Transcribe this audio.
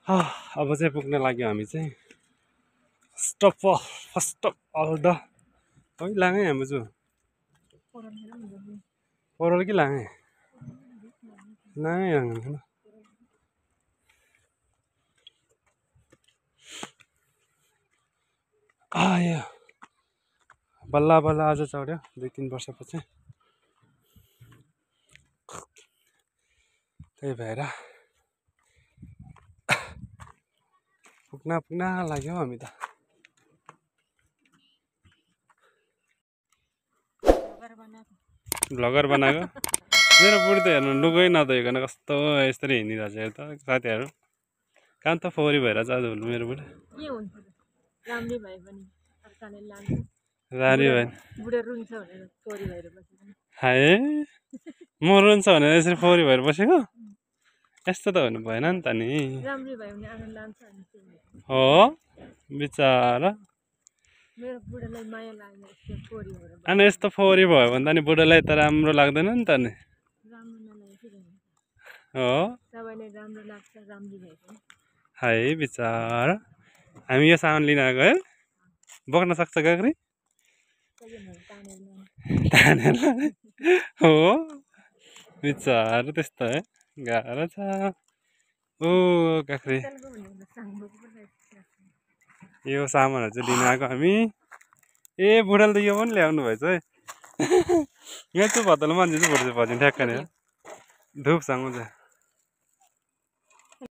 अब चाहिँ पुग्न लाग्यो हामी चाहिँ फर्स्ट अफ अल द है लागे हाम्रो छु परोल कि लागे लागे आयो बल्ल बल्ल आज चढ्यो 2-3 वर्षपछि त्यही भएर पुग्न लाग्यो हामी त भ्लगर बनाएको मेरो बुढी त हेर्नु लुगै नधोइकन कस्तो यसरी हिँडिरहेको छ त साथीहरू काम त फोहोरी भएर जाँदो मेरो बुढी राम्रै भए पनि राम्रै भएन बुढा रुन्छ भनेर फोहोरी भएर बसेको हाए म रुन्छ भनेर यसरी फोहोरी भएर बसेको यस्तो त हुनु भएन नि त नि राम्रै भयो भने आनन्द लान्छ हो बिचारा मेरो बुढालाई माया लाग्ने यस्तो फोहोरी भएर अनि यस्तो फोहोरी भयो भने त नि बुढालाई त राम्रो लाग्दैन नि त नि राम्रो नलागेको हो सबैलाई राम्रो लाग्छ राम्री भएको हाय बिचारा हामी यो सामान लिन आएको है बोक्न सक्छ काक्री तानेर हो बिचारा त्यस्तो है गाह्रो छ ओ काक्री यो सामानहरू चाहिँ लिन आएको हामी ए बुढाले त यो पनि ल्याउनु भएछ है यहाँ चाहिँ भतल मान्छे चाहिँ भोट चाहिँ भजिन्छ ठ्याक्क नि धुपसँग चाहिँ